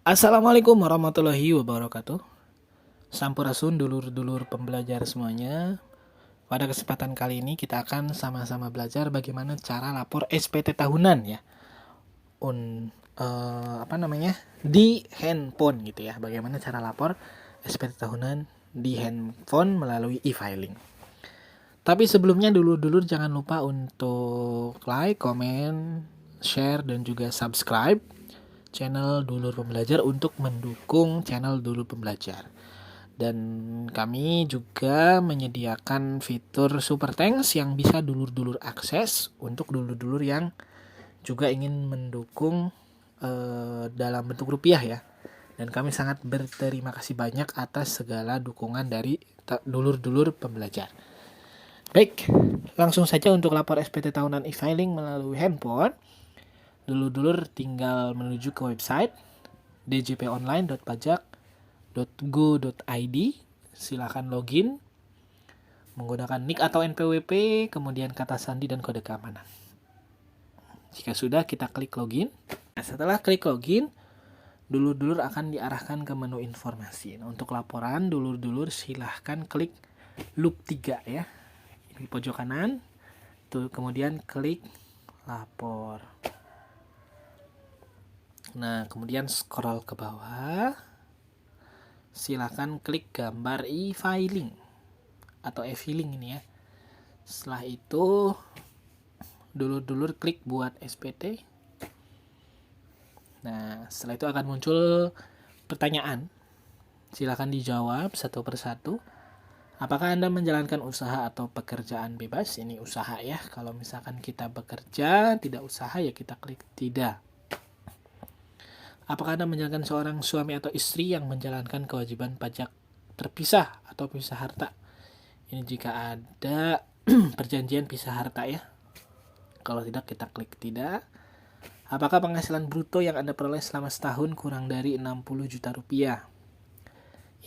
Assalamualaikum warahmatullahi wabarakatuh. Sampurasun dulur-dulur pembelajar semuanya. Pada kesempatan kali ini kita akan sama-sama belajar bagaimana cara lapor SPT tahunan ya. Di handphone gitu ya. Bagaimana cara lapor SPT tahunan di handphone melalui e-filing. Tapi sebelumnya dulur-dulur jangan lupa untuk like, comment, share dan juga subscribe channel Dulur Pembelajar untuk mendukung channel Dulur Pembelajar. Dan kami juga menyediakan fitur Super Thanks yang bisa dulur-dulur akses untuk dulur-dulur yang juga ingin mendukung dalam bentuk rupiah ya. Dan kami sangat berterima kasih banyak atas segala dukungan dari dulur-dulur pembelajar. Baik, langsung saja untuk lapor SPT tahunan e-filing melalui handphone. Dulur-dulur tinggal menuju ke website djponline.pajak.go.id. Silakan login menggunakan NIK atau NPWP, kemudian kata sandi dan kode keamanan. Jika sudah, kita klik login. Nah, setelah klik login, dulur-dulur akan diarahkan ke menu informasi. Nah, untuk laporan, dulur-dulur silahkan klik loop 3 ya. Di pojok kanan, tuh, kemudian klik lapor. Nah, kemudian scroll ke bawah. Silakan klik gambar e-filing atau e-filing ini ya. Setelah itu, dulur-dulur klik buat SPT. Nah, setelah itu akan muncul pertanyaan. Silakan dijawab satu persatu. Apakah Anda menjalankan usaha atau pekerjaan bebas? Ini usaha ya. Kalau misalkan kita bekerja, tidak usaha ya kita klik tidak. Apakah Anda menjalankan seorang suami atau istri yang menjalankan kewajiban pajak terpisah atau pisah harta? Ini jika ada perjanjian pisah harta ya. Kalau tidak, kita klik tidak. Apakah penghasilan bruto yang Anda peroleh selama setahun kurang dari 60 juta rupiah?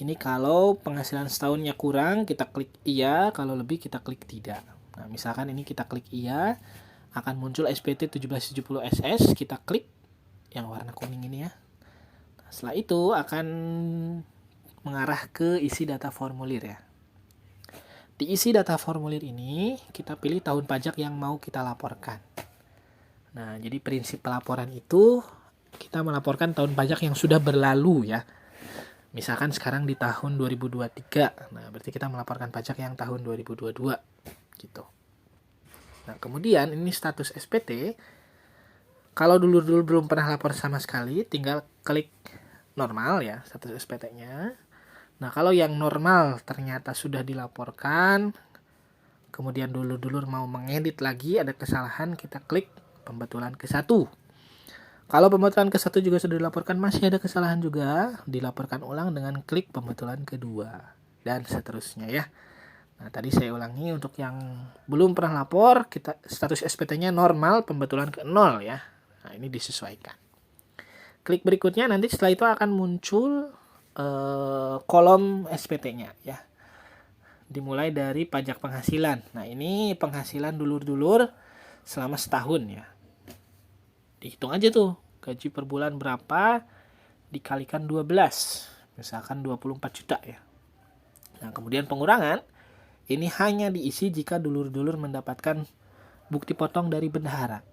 Ini kalau penghasilan setahunnya kurang, kita klik iya. Kalau lebih, kita klik tidak. Nah, misalkan ini kita klik iya, akan muncul SPT 1770 SS. Kita klik yang warna kuning ini ya. Nah, setelah itu akan mengarah ke isi data formulir ya. Di isi data formulir ini, kita pilih tahun pajak yang mau kita laporkan. Nah, jadi prinsip pelaporan itu, kita melaporkan tahun pajak yang sudah berlalu ya. Misalkan sekarang di tahun 2023. Nah, berarti kita melaporkan pajak yang tahun 2022 gitu. Nah, kemudian ini status SPT. Kalau dulu belum pernah lapor sama sekali, tinggal klik normal ya status SPT-nya. Nah, kalau yang normal ternyata sudah dilaporkan, kemudian dulur-dulur mau mengedit lagi, ada kesalahan, kita klik pembetulan ke-1. Kalau pembetulan ke-1 juga sudah dilaporkan, masih ada kesalahan juga, dilaporkan ulang dengan klik pembetulan ke-2. Dan seterusnya ya. Nah, tadi saya ulangi untuk yang belum pernah lapor, kita status SPT-nya normal, pembetulan ke-0 ya. Nah, ini disesuaikan. Klik berikutnya, nanti setelah itu akan muncul kolom SPT-nya ya. Dimulai dari pajak penghasilan. Nah, ini penghasilan dulur-dulur selama setahun ya. Dihitung aja tuh, gaji per bulan berapa dikalikan 12. Misalkan 24 juta ya. Nah, kemudian pengurangan ini hanya diisi jika dulur-dulur mendapatkan bukti potong dari bendahara.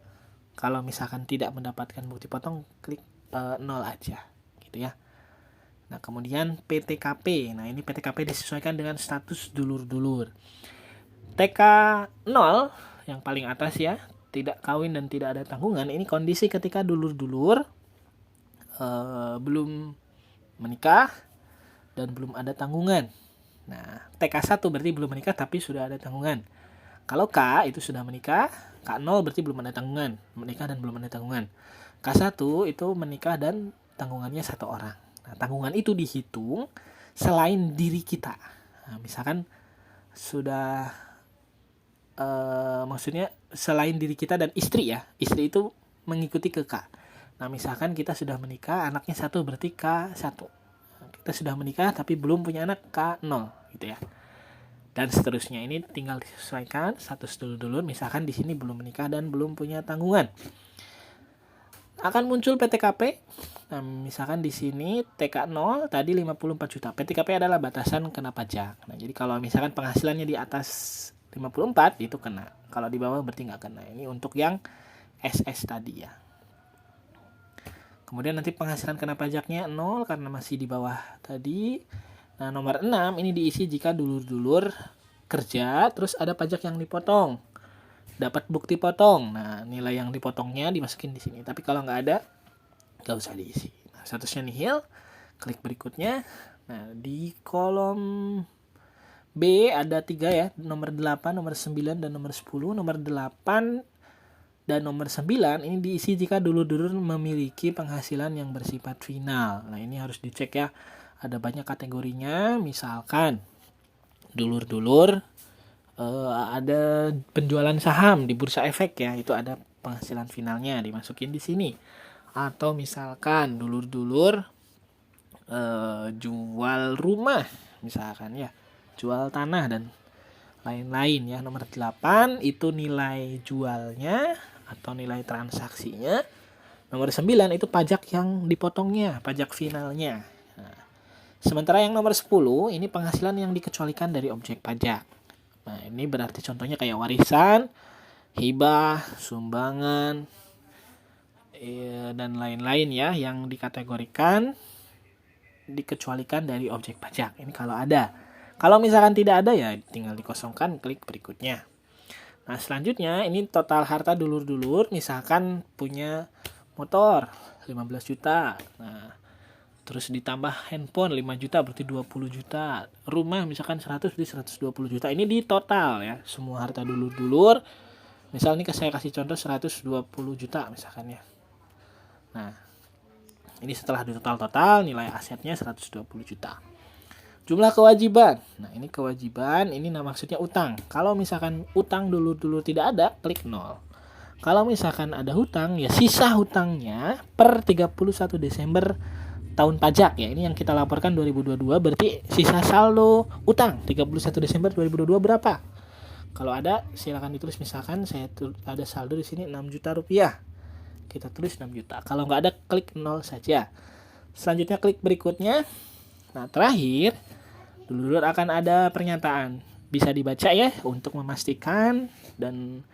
Kalau misalkan tidak mendapatkan bukti potong, klik 0 aja gitu ya. Nah, kemudian PTKP. Nah, ini PTKP disesuaikan dengan status dulur-dulur. TK 0 yang paling atas ya, tidak kawin dan tidak ada tanggungan. Ini kondisi ketika dulur-dulur belum menikah dan belum ada tanggungan. Nah, TK 1 berarti belum menikah tapi sudah ada tanggungan. Kalau K itu sudah menikah, K0 berarti belum ada tanggungan, menikah dan belum ada tanggungan. K1 itu menikah dan tanggungannya 1 orang. Nah, tanggungan itu dihitung selain diri kita. Nah, misalkan sudah maksudnya selain diri kita dan istri ya. Istri itu mengikuti ke K. Nah, misalkan kita sudah menikah, anaknya 1 berarti K1. Nah, kita sudah menikah tapi belum punya anak, K0 gitu ya. Dan seterusnya, ini tinggal disesuaikan status dulur-dulur. Misalkan di sini belum menikah dan belum punya tanggungan. akan muncul PTKP. Nah, misalkan di sini TK0 tadi 54 juta. PTKP adalah batasan kena pajak. Nah, jadi kalau misalkan penghasilannya di atas 54 itu kena. Kalau di bawah berarti nggak kena. Ini untuk yang SS tadi ya. Kemudian nanti penghasilan kena pajaknya 0 karena masih di bawah tadi. Nah, nomor 6 ini diisi jika dulur-dulur kerja terus ada pajak yang dipotong. Dapat bukti potong. Nah, nilai yang dipotongnya dimasukin di sini. Tapi kalau nggak ada, nggak usah diisi. Nah, statusnya nihil. Klik berikutnya. Nah, di kolom B ada 3 ya. Nomor 8, nomor 9, dan nomor 10. Nomor 8 dan nomor 9 ini diisi jika dulur-dulur memiliki penghasilan yang bersifat final. Nah, ini harus dicek ya. Ada banyak kategorinya. Misalkan dulur-dulur ada penjualan saham di bursa efek ya, itu ada penghasilan finalnya dimasukin di sini. Atau misalkan dulur-dulur jual rumah misalkan ya, jual tanah dan lain-lain ya. Nomor 8 itu nilai jualnya atau nilai transaksinya. Nomor 9 itu pajak yang dipotongnya, pajak finalnya. Nah, sementara yang nomor 10 ini penghasilan yang dikecualikan dari objek pajak. Nah, ini berarti contohnya kayak warisan, hibah, sumbangan, dan lain-lain ya yang dikategorikan dikecualikan dari objek pajak. Ini kalau ada. Kalau misalkan tidak ada ya tinggal dikosongkan, klik berikutnya. Nah, selanjutnya ini total harta dulur-dulur, misalkan punya motor 15 juta. Nah, terus ditambah handphone 5 juta berarti 20 juta. Rumah misalkan 100 berarti 120 juta. Ini di total ya. Semua harta dulur-dulur. Misal ini saya kasih contoh 120 juta misalkan ya. Nah, ini setelah di total nilai asetnya 120 juta. Jumlah kewajiban. Nah, ini kewajiban, ini maksudnya utang. Kalau misalkan utang dulur-dulur tidak ada, klik 0. Kalau misalkan ada hutang, ya sisa hutangnya per 31 Desember tahun pajak ya. Ini yang kita laporkan 2022, berarti sisa saldo utang 31 Desember 2022 berapa? Kalau ada silakan ditulis, misalkan saya ada saldo di sini 6 juta rupiah. Kita tulis 6 juta. Kalau nggak ada klik 0 saja. Selanjutnya klik berikutnya. Nah, terakhir dulur akan ada pernyataan. Bisa dibaca ya untuk memastikan dan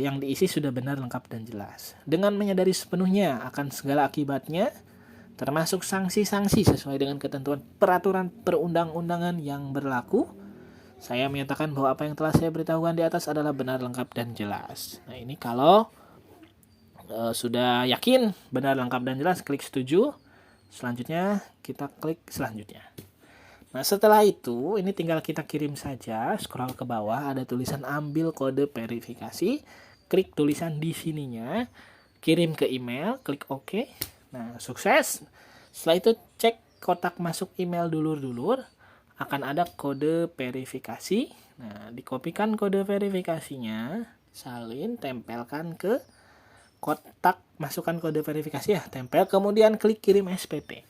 yang diisi sudah benar, lengkap, dan jelas. Dengan menyadari sepenuhnya akan segala akibatnya, termasuk sanksi-sanksi sesuai dengan ketentuan peraturan perundang-undangan yang berlaku, saya menyatakan bahwa apa yang telah saya beritahukan di atas adalah benar, lengkap, dan jelas. Nah, ini kalau sudah yakin benar, lengkap, dan jelas, klik setuju. Selanjutnya kita klik selanjutnya. Nah, setelah itu ini tinggal kita kirim saja, scroll ke bawah ada tulisan ambil kode verifikasi, klik tulisan di sininya, kirim ke email, klik OK. Nah, sukses. Setelah itu cek kotak masuk email dulur-dulur, akan ada kode verifikasi. Nah, dikopikan kode verifikasinya, salin, tempelkan ke kotak, masukkan kode verifikasi ya, tempel, kemudian klik kirim SPT.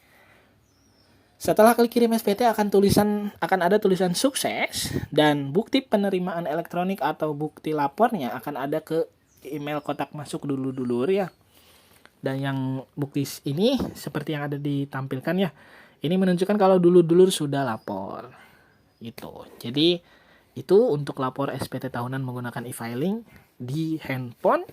Setelah klik kirim SPT akan ada tulisan sukses dan bukti penerimaan elektronik atau bukti lapornya akan ada ke email kotak masuk dulur-dulur ya. Dan yang bukti ini seperti yang ada ditampilkan ya. Ini menunjukkan kalau dulur-dulur sudah lapor. Gitu. Jadi itu untuk lapor SPT tahunan menggunakan e-filing di handphone.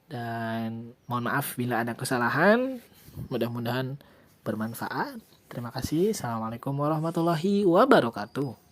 Dan mohon maaf bila ada kesalahan. Mudah-mudahan bermanfaat. Terima kasih. Assalamualaikum warahmatullahi wabarakatuh.